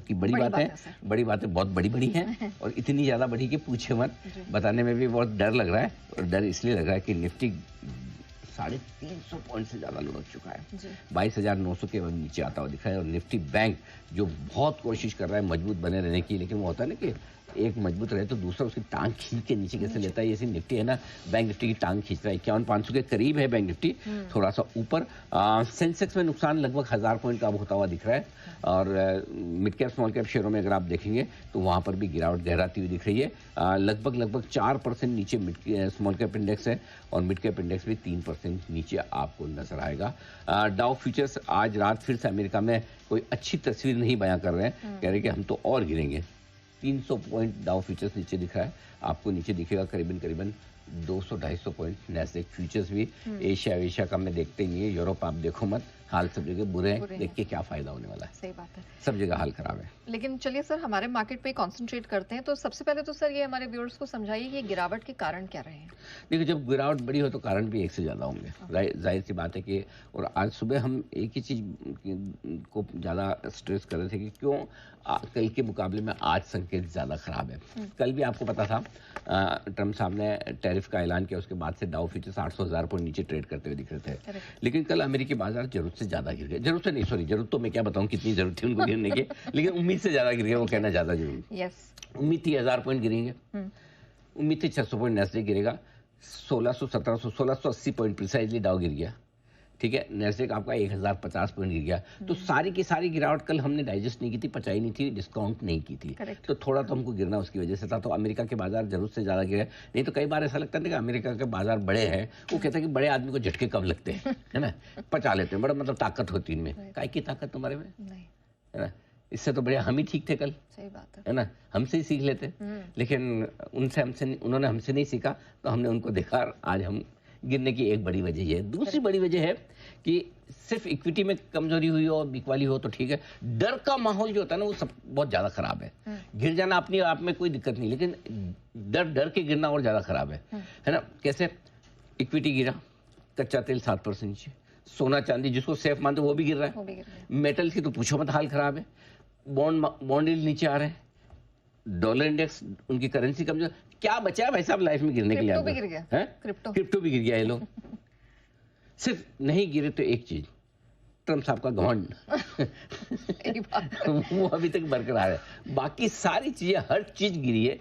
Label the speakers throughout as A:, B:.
A: कि बड़ी बातें, बड़ी बातें बहुत बड़ी-बड़ी हैं और इतनी ज़्यादा बड़ी कि पूछे मत। बताने में भी बहुत डर लग रहा है और डर इसलिए लग रहा है कि निफ्टी 350 पॉइंट से ज़्यादा लुढ़क चुका है। 22,900 के नीचे आता हुआ दिख रहा है और निफ्टी बैंक जो बहुत कोशिश कर रहा है मजबूत बने रहने की, लेकिन वो होता है ना कि एक मजबूत रहे तो दूसरा उसकी टांग खींच के नीचे कैसे लेता है, जैसे निफ्टी है ना, बैंक निफ्टी की टांग खींच रहा है। 51,500 के करीब है बैंक निफ्टी, थोड़ा सा ऊपर। सेंसेक्स में नुकसान लगभग 1000 पॉइंट का अब होता हुआ दिख रहा है और मिड कैप स्मॉल कैप शेयरों में अगर आप देखेंगे तो वहां पर भी गिरावट गहराती हुई दिख रही है। लगभग 4% नीचे स्मॉल कैप इंडेक्स है और मिड कैप इंडेक्स भी 3% नीचे आपको नजर आएगा। डाउ फ्यूचर्स आज रात फिर से अमेरिका में कोई अच्छी तस्वीर नहीं बयां कर रहे हैं, कह रहे कि हम तो और गिरेंगे। 300 पॉइंट डाउ फ्यूचर्स नीचे दिख रहा है, आपको नीचे दिखेगा करीबन 200-250 पॉइंट नैस्डैक फ्यूचर्स भी। एशिया का मैं देखते ही नहीं है, यूरोप आप देखो मत, हाल सब जगह बुरे हैं, देख के क्या फायदा होने वाला है।
B: सही बात है,
A: सब जगह हाल खराब है।
B: लेकिन चलिए सर, हमारे मार्केट पे कंसंट्रेट करते हैं। तो सबसे पहले तो सर ये हमारे व्यूअर्स को समझाइए कि गिरावट के कारण क्या रहे हैं।
A: देखिए, जब गिरावट बड़ी हो तो कारण भी एक से ज्यादा होंगे, जाहिर सी बात है कि। और आज सुबह हम एक ही चीज को ज्यादा स्ट्रेस कर रहे थे कि क्यों कल के मुकाबले में आज संकेत ज्यादा खराब है। कल भी आपको पता था ट्रम्प साहब ने टैरिफ का ऐलान किया, उसके बाद से डाउ फ्यूचर्स 800,000 पॉइंट नीचे ट्रेड करते हुए दिख रहे थे। लेकिन कल अमेरिकी बाजार जरूरत से ज्यादा गिर गए। जरूरत से नहीं, सॉरी, जरूरत तो मैं क्या बताऊं कितनी जरूरत थी उनको गिरने की, लेकिन उम्मीद से ज्यादा गिर गए, वो कहना ज्यादा जरूरी। उम्मीद थी 1000 पॉइंट गिरेंगे, उम्मीद थी 600 पॉइंट नैस्डैक गिरेगा, 1600, 1700, 1680 पॉइंट प्रिसाइजली डाउ गिर गया। ठीक है, नैस्डैक आपका 1050 पॉइंट गिर गया। तो सारी की सारी गिरावट कल हमने डाइजेस्ट नहीं की थी, पचाई नहीं थी, डिस्काउंट नहीं की थी। तो थोड़ा तो हमको गिरना उसकी वजह से था। तो अमेरिका के बाजार जरूरत से ज्यादा गिरे। नहीं तो कई बार ऐसा लगता है कि अमेरिका के बाजार बड़े हैं, वो कहते हैं कि बड़े आदमी को झटके कब लगते हैं, है ना, पचा लेते हैं, बड़ा मतलब ताकत होती है इनमें। काय की ताकत तुम्हारे में, है ना, इससे तो बढ़िया हम ही ठीक थे कल।
B: सही बात
A: है ना, हमसे ही सीख लेते। लेकिन उन्होंने हमसे नहीं सीखा, तो हमने उनको देखा। आज हम गिरने की एक बड़ी वजह है। दूसरी बड़ी वजह है कि सिर्फ इक्विटी में कमजोरी हुई हो और बिकवाली हो तो ठीक है, डर का माहौल जो होता है ना वो सब बहुत ज्यादा खराब है। गिर जाना अपने आप में कोई दिक्कत नहीं, लेकिन डर के गिरना और ज्यादा खराब है ना। कैसे? इक्विटी गिरा, कच्चा तेल 7% नीचे, सोना चांदी जिसको सेफ मानते वो भी गिर रहा है, मेटल की तो पूछो मत हाल खराब है, बॉन्ड यील्ड नीचे आ रहे हैं, डॉलर इंडेक्स उनकी करेंसी कमजोर। क्या बचा है भाई साहब लाइफ में गिरने के लिए?
B: भी गिर गया है,
A: क्रिप्टो भी गिर गया है। लोग सिर्फ नहीं गिरे तो एक चीज, ट्रम्प साहब का घमंड वो अभी तक बरकरार है। बाकी सारी चीजें, हर चीज गिरी है,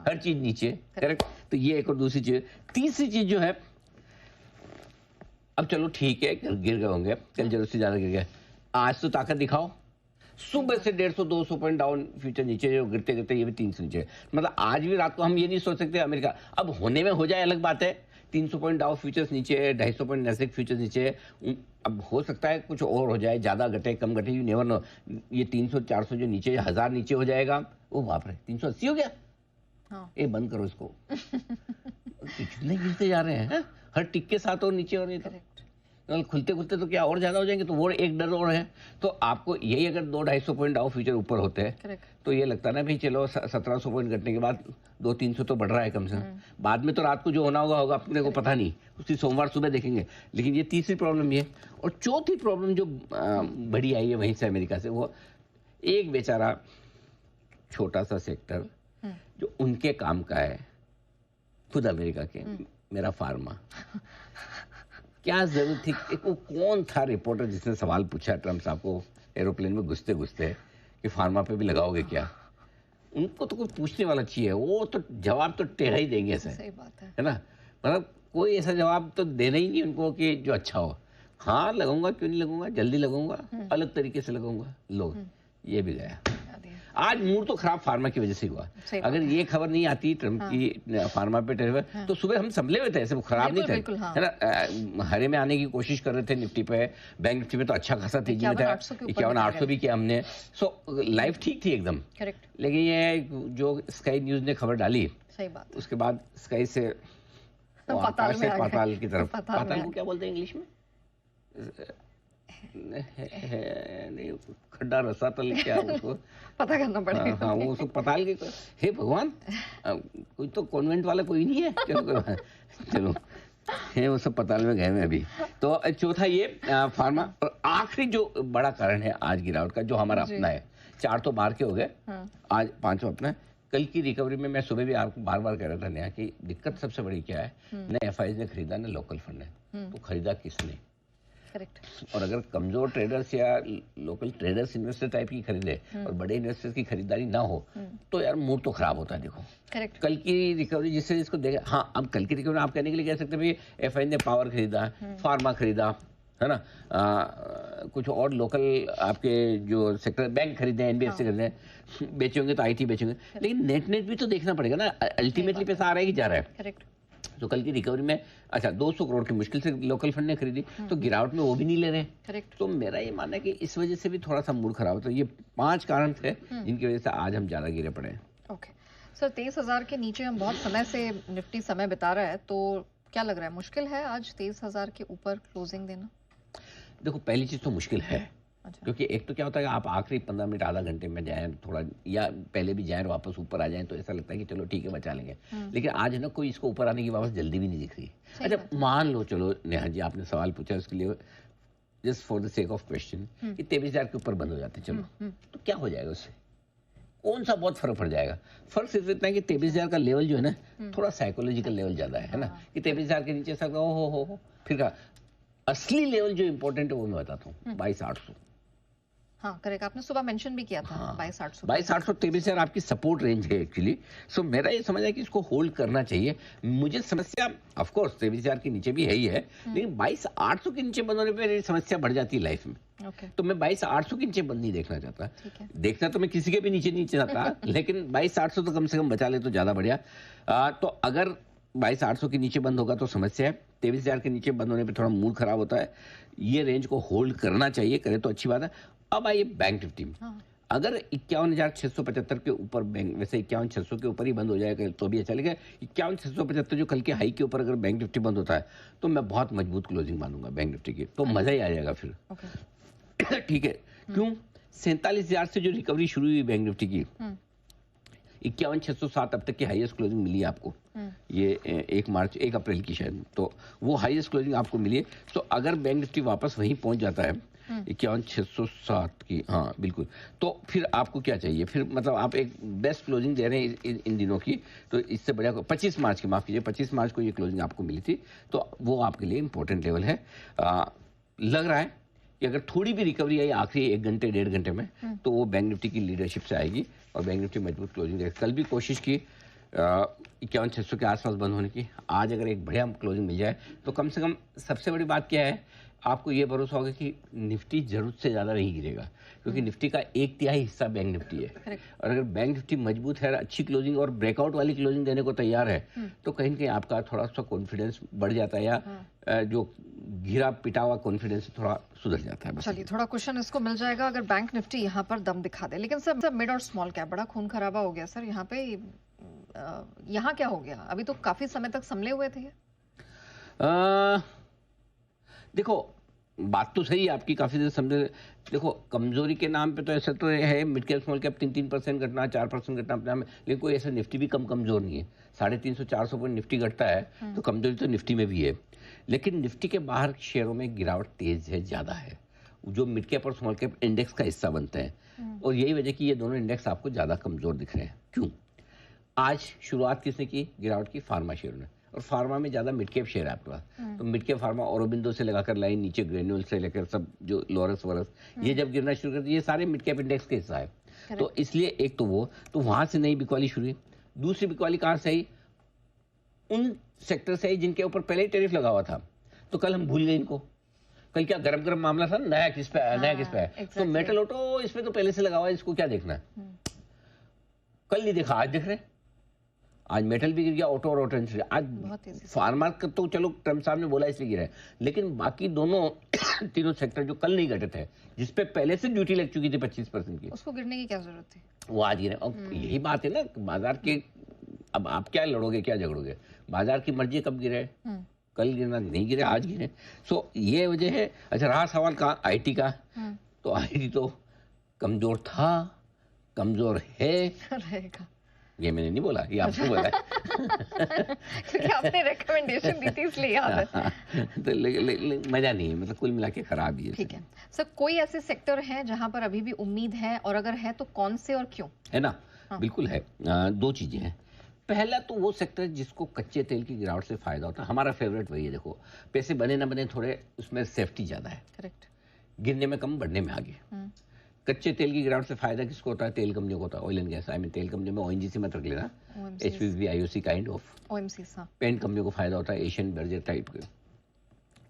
A: हर चीज नीचे। करेक्ट। तो ये एक और दूसरी चीज। तीसरी चीज जो है, अब चलो ठीक है गिर गए होंगे, कल जरूरत से ज्यादा गिर गए, आज तो ताकत दिखाओ। सुबह से 150-200 पॉइंट डाउन फ्यूचर नीचे, जो गिरते गिरते ये भी 300 नीचे। मतलब आज भी रात को हम ये नहीं सोच सकते अमेरिका अब होने में हो जाए, अलग बात है। 300 पॉइंट डाउ फ्यूचर्स नीचे है, 250 पॉइंट नैस्डैक फ्यूचर्स नीचे है। अब हो सकता है कुछ और हो जाए, ज्यादा घटे कम घटे, यू नेवर नो। ये 300-400 जो नीचे, 1000 नीचे हो जाएगा, वो बाप रे 380 हो गया। ये बंद करो इसको कितने गिरते जा रहे हैं, हर टिक के साथ और नीचे और नहीं कल खुलते खुलते तो क्या और ज्यादा हो जाएंगे। तो वो एक डर और है। तो आपको यही अगर 200-250 पॉइंट डाउ फ्यूचर ऊपर होते हैं तो ये लगता है ना भाई चलो 1700 पॉइंट घटने के बाद 200-300 तो बढ़ रहा है कम से कम। बाद में तो रात को जो होना होगा अपने को पता नहीं, उसी सोमवार सुबह देखेंगे। लेकिन ये तीसरी प्रॉब्लम ये, और चौथी प्रॉब्लम जो बड़ी आई है वहीं से अमेरिका से, वो एक बेचारा छोटा सा सेक्टर जो उनके काम का है, खुद अमेरिका के, मेरा फार्मा। क्या जरूरत थी? वो कौन था रिपोर्टर जिसने सवाल पूछा ट्रम्प साहब को एरोप्लेन में घुसते घुसते कि फार्मा पे भी लगाओगे क्या? उनको तो कोई पूछने वाला चाहिए, वो तो जवाब तो टेढ़ा ही देंगे सर।
B: सही बात है
A: ना, मतलब कोई ऐसा जवाब तो देना ही नहीं उनको कि जो अच्छा हो। हाँ लगाऊंगा, क्यों नहीं लगाऊंगा, जल्दी लगाऊंगा, अलग तरीके से लगाऊंगा। लोग ये भी गया। आज मूड तो खराब फार्मा की वजह से हुआ। अगर ये खबर नहीं आती ट्रम्प की फार्मा पे टैरिफ, तो सुबह हम संभले हुए थे, ऐसे खराब नहीं थे, है ना। हरे में आने की कोशिश कर रहे थे निफ्टी पे, बैंक निफ्टी में तो अच्छा खासा तेजी में था, 51,800 भी किया हमने। सो लाइफ ठीक थी एकदम। लेकिन ये जो स्काई न्यूज ने खबर डाली, उसके बाद स्काई से पाताल की तरफ, पाताल को क्या बोलते हैं इंग्लिश में? नहीं, खड्डा रसातल क्या उसको
B: पता करना पड़ेगा।
A: हाँ, वो सब पताल के। हे भगवान, कोई तो कॉन्वेंट वाला कोई नहीं है। चलो है, वो सब पताल में गए हैं अभी। तो चौथा ये फार्मा। और आखिरी जो बड़ा कारण है आज गिरावट का, जो हमारा अपना है, 4 तो बाहर के हो गए,
B: हाँ,
A: आज 5वां अपना है। कल की रिकवरी में मैं सुबह भी आपको बार बार कह रहा था नेहा कि दिक्कत सबसे बड़ी क्या है, न एफआईज ने खरीदा न लोकल फंड ने, तो खरीदा किसने?
B: करेक्ट।
A: और अगर कमजोर ट्रेडर्स या लोकल ट्रेडर्स इन्वेस्टर टाइप की खरीदे और बड़े इन्वेस्टर्स की खरीदारी ना हो तो यार मूड तो खराब होता है। देखो
B: करेक्ट।
A: कल की रिकवरी जिससे इसको देगा, हाँ अब कल की रिकवरी आप कहने के लिए कह सकते हैं भाई एफआई ने पावर खरीदा, फार्मा खरीदा, है ना, कुछ और लोकल आपके जो सेक्टर बैंक खरीदे, एनबीएफसी खरीदे, बेचे होंगे तो आईटी बेचेंगे, लेकिन नेट नेट भी तो देखना पड़ेगा ना, अल्टीमेटली पैसा आ रहा है कि जा रहा है।
B: करेक्ट।
A: तो कल की रिकवरी में अच्छा 200 करोड़ की मुश्किल से लोकल फंड ने खरीदी, तो गिरावट में वो भी नहीं ले रहे।
B: करेक्ट।
A: तो मेरा ये मानना है कि इस वजह से भी थोड़ा सा मूड खराब होता है। ये 5 कारण थे जिनकी वजह से आज हम ज्यादा गिरे पड़े हैं।
B: ओके सर, 23,000 के नीचे हम बहुत समय से निफ्टी समय बिता रहा है, तो क्या लग रहा है मुश्किल है आज 23,000 के ऊपर क्लोजिंग देना?
A: देखो पहली चीज तो मुश्किल है,
B: अच्छा।
A: क्योंकि एक तो क्या होता है आप आखिरी 15 मिनट आधा घंटे में जाएं थोड़ा, या पहले भी जाएं और वापस ऊपर आ जाएं तो ऐसा लगता है कि चलो ठीक है बचा लेंगे, लेकिन आज है ना कोई इसको ऊपर आने की वापस जल्दी भी नहीं दिख रही। अच्छा मान लो, चलो नेहा जी आपने सवाल पूछा उसके लिए just for the sake of question कि 23,000 के ऊपर बंद हो जाते, चलो तो क्या हो जाएगा उससे? कौन सा बहुत फर्क पड़ जाएगा? फर्क सिर्फ इतना है कि 23,000 का लेवल जो है ना थोड़ा साइकोलॉजिकल लेवल ज्यादा है ना, कि 23,000 के नीचे सब हो फिर का असली लेवल जो इंपॉर्टेंट है वो मैं बताता हूँ 22,800।
B: हाँ करेक्ट, आपने सुबह मेंशन भी किया था।
A: हाँ,
B: 22,800
A: 22,800 23,000 आपकी सपोर्ट रेंज है एक्चुअली। सो मेरा ये समझ है कि इसको होल्ड करना चाहिए। मुझे समस्या ऑफ कोर्स 23,000 के नीचे भी है ही है, लेकिन 22,800 के नीचे बंद होने पर मेरी समस्या बढ़ जाती है लाइफ में।
B: ओके।
A: तो मैं 22,800 के नीचे बंद नहीं देखना चाहता।
B: ठीक है।
A: देखना तो मैं किसी के भी नीचे नहीं चाहता लेकिन 22,800 तो कम से कम बचा ले तो ज्यादा बढ़िया। तो अगर 22,800 के नीचे बंद होगा तो समस्या है, 23,000 के नीचे बंद होने पे थोड़ा मूड खराब होता है। ये रेंज को होल्ड करना चाहिए, करे तो अच्छी बात है। अब आइए बैंक निफ्टी में।
B: हाँ।
A: अगर 51,675 के ऊपर बैंक, वैसे 51,600 के ऊपर ही बंद हो जाएगा तो भी अच्छा लगेगा। 51,675 जो कल के हाई के ऊपर अगर बैंक निफ्टी बंद होता है तो मैं बहुत मजबूत क्लोजिंग मानूंगा बैंक निफ्टी की, तो मजा ही आ जाएगा फिर।
B: ओके।
A: ठीक है, क्यों? 47,000 से जो रिकवरी शुरू हुई बैंक निफ्टी की, 51,607 अब तक की हाईएस्ट क्लोजिंग मिली है आपको। ये 1 अप्रैल की शायद, तो वो हाईएस्ट क्लोजिंग आपको मिली है। तो अगर बैंक निफ्टी वापस वहीं पहुंच जाता है 51,607 की, हाँ बिल्कुल, तो फिर आपको क्या चाहिए? फिर मतलब आप एक बेस्ट क्लोजिंग दे रहे हैं इन दिनों की, तो इससे बढ़िया 25 मार्च की, माफ कीजिए 25 मार्च को ये क्लोजिंग आपको मिली थी, तो वो आपके लिए इंपॉर्टेंट लेवल है। लग रहा है कि अगर थोड़ी भी रिकवरी आई आखिरी 1 घंटे 1.5 घंटे में तो वो बैंक निफ्टी की लीडरशिप से आएगी और बैंक निफ्टी मजबूत क्लोजिंग देगा। कल भी कोशिश की 51,600 के आसपास बंद होने की, आज अगर एक बढ़िया क्लोजिंग मिल जाए तो कम से कम सबसे बड़ी बात क्या है, आपको ये भरोसा होगा कि निफ्टी जरूरत से ज्यादा नहीं गिरेगा, क्योंकि निफ्टी का 1/3 हिस्सा बैंक निफ्टी है। और अगर बैंक निफ्टी मजबूत है, अच्छी क्लोजिंग और ब्रेकआउट वाली क्लोजिंग देने को तैयार है, तो कहीं ना कहीं आपका थोड़ा सा कॉन्फिडेंस बढ़ जाता है, या जो घिरा पिटा हुआ कॉन्फिडेंस थोड़ा सुधर जाता है।
B: चलिए थोड़ा क्वेश्चन इसको मिल जाएगा अगर बैंक निफ्टी यहाँ पर दम दिखा दे। लेकिन सर मिड और स्मॉल कैप बड़ा खून खराबा हो गया सर यहाँ पे, यहाँ क्या हो गया? अभी तो काफी समय तक संभले हुए थे।
A: देखो बात तो सही है आपकी, काफी देर समझे। देखो कमजोरी के नाम पे तो ऐसा तो है, मिड कैप स्मॉल कैप 3-3% घटना, 4% घटना अपने आप में, लेकिन कोई ऐसा निफ्टी भी कमजोर नहीं है। 350-400 पॉइंट निफ्टी घटता है तो कमजोरी तो निफ्टी में भी है, लेकिन निफ्टी के बाहर शेयरों में गिरावट तेज है, ज्यादा है, जो मिड कैप और स्मॉल कैप इंडेक्स का हिस्सा बनते हैं। और यही वजह कि ये दोनों इंडेक्स आपको ज्यादा कमजोर दिख रहे हैं। क्यों? आज शुरुआत किसने की गिरावट की? फार्मा शेयरों ने, और फार्मा में ज्यादा मिड कैप शेयर है आपके पास। तो मिड कैप फार्मा औरोबिंदो से लगाकर लाइन नीचे ग्रेन्यूल से लेकर सब जो लोरस वरस, ये जब गिरना शुरू कर दिए, ये सारे मिड कैप इंडेक्स के हिस्सा है। तो इसलिए एक तो वो, तो वहां से नई बिकवाली शुरू हुई। दूसरी बिकवाली कहां से आई? उन सेक्टर से आई जिनके ऊपर पहले ही टैरिफ लगा हुआ था। तो कल हम भूल गए इनको। कल क्या गरम गरम मामला था, नया किस पे है, नया किस पे है। तो मेटल ऑटो इसमें तो पहले से लगा हुआ है, इसको क्या देखना है? कल नहीं देखा, आज देख रहे हैं। आज मेटल भी गिर गया, ऑटो और ऑटो इंडस्ट्री आज। फार्मा का तो चलो ट्रम्प साहब ने बोला इसलिए गिरा है, लेकिन बाकी दोनों तीनों सेक्टर जो कल नहीं घटे थे, जिसपे पहले से ड्यूटी लग चुकी थी 25% की,
B: उसको गिरने की क्या जरूरत थी? वो
A: आज गिरे। और यही बात है ना, बाजार के, अब आप क्या लड़ोगे, क्या झगड़ोगे? बाजार की मर्जी, कब गिरे? कल गिरना नहीं गिरे, आज गिरे। सो ये वजह है। अच्छा रहा सवाल का आईटी का, तो आईटी तो कमजोर था, कमजोर है,
B: रहेगा।
A: ये मैंने नहीं बोला, ये आपने बोला है।
B: क्योंकि आपने रिकमेंडेशन दी थी इसलिए याद है।
A: तो मजा नहीं है, मतलब कुल मिला के खराब ही है।
B: ठीक है सर, कोई ऐसे सेक्टर हैं जहां पर अभी भी उम्मीद है, और अगर है तो कौन से और क्यों?
A: है ना,
B: हाँ।
A: बिल्कुल है। दो चीजें हैं। पहला तो वो सेक्टर जिसको कच्चे तेल की गिरावट से फायदा होता है, हमारा फेवरेट वही है। देखो, पैसे बने ना बने, थोड़े उसमें सेफ्टी ज्यादा है,
B: करेक्ट।
A: गिरने में कम, बढ़ने में आगे। कच्चे तेल की गिरावट से फायदा किसको होता है? तेल कंपनियों को होता है, oil and gas. I mean तेल कंपनी में ओएनजीसी मत रख लेना, एचपीसीबी, आईओसी काइंड ऑफ।
B: ओएमसीज, हाँ।
A: पेंट कंपनियों को फायदा होता है एशियन, बर्जर टाइप के।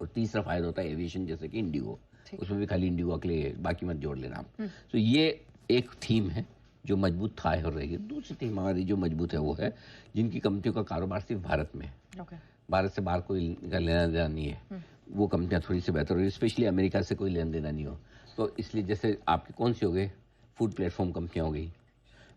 A: और तीसरा फायदा होता है एविएशन, जैसे कि इंडिगो। उसमें भी खाली इंडिगो अकेले है, बाकी मत जोड़ लेना आप। तो ये एक थीम है जो मजबूत था और रहेगी। दूसरी थीम हमारी जो मजबूत है वो है जिनकी कंपनियों का कारोबार सिर्फ भारत में है।
B: ओके।
A: भारत से बाहर कोई का लेना देना नहीं है, वो कंपनियां थोड़ी सी बेहतर हो, स्पेशली अमेरिका से कोई लेना देना नहीं हो। तो इसलिए जैसे आपके कौन से हो गए, फूड प्लेटफॉर्म कंपनियां हो गई,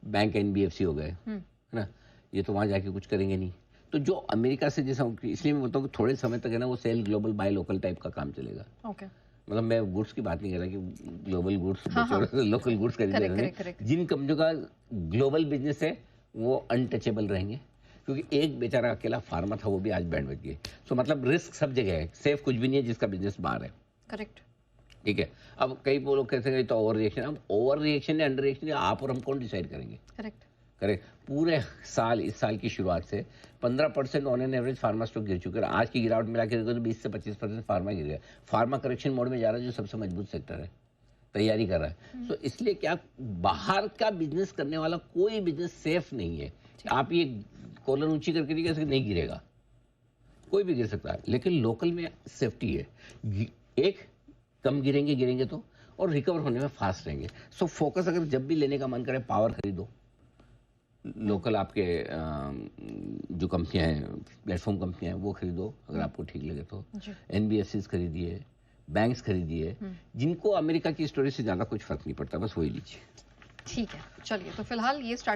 A: बैंक एनबीएफसी हो गए, है ना, ये तो वहां जाके कुछ करेंगे नहीं। तो जो अमेरिका से जैसा, इसलिए मैं बोलता हूँ कि थोड़े समय तक है ना वो sell global buy local type का काम चलेगा।
B: ओके।
A: मतलब मैं गुड्स की बात नहीं कर रहा कि ग्लोबल गुड्स
B: हाँ।
A: लोकल गुड्स खरीदने रहेंगे।
B: करेक्ट।
A: जिन कंपनियों का ग्लोबल बिजनेस है वो अनटचेबल रहेंगे, क्योंकि एक बेचारा अकेला फार्मा था, वो भी आज बैंड बज गई। सो मतलब रिस्क सब जगह है, सेफ कुछ भी नहीं है जिसका बिजनेस बाहर है।
B: करेक्ट।
A: ठीक है। अब कई लोग कहते हैं तो ओवर रिएक्शन, अब ओवर रिएक्शन या अंडर रिएक्शन आप और हम कौन डिसाइड करेंगे?
B: करेक्ट।
A: करेक्ट। पूरे साल, इस साल की शुरुआत से 15% on an average pharma stock गिर चुके हैं। आज की गिरावट मिला के देखो तो 20 से 25% फार्मा गिर गया। फार्मा करेक्शन मोड में जा रहा है, जो सबसे मजबूत सेक्टर है, तैयारी कर रहा है। तो इसलिए क्या, बाहर का बिजनेस करने वाला कोई बिजनेस सेफ नहीं है। आप ये कॉलर ऊंची करके नहीं कह सकते नहीं गिरेगा, कोई भी गिर सकता है, लेकिन लोकल में सेफ्टी है। एक, कम गिरेंगे तो, और रिकवर होने में फास्ट रहेंगे। सो फोकस अगर जब भी लेने का मन करे, पावर खरीदो, लोकल आपके जो कंपनियां हैं, प्लेटफॉर्म कंपनियां हैं, वो खरीदो अगर आपको ठीक लगे तो। एनबीएफसीज खरीदिए, बैंक्स खरीदिए, जिनको अमेरिका की स्टोरी से ज्यादा कुछ फर्क नहीं पड़ता, बस वही लीजिए।
B: ठीक है, चलिए तो फिलहाल ये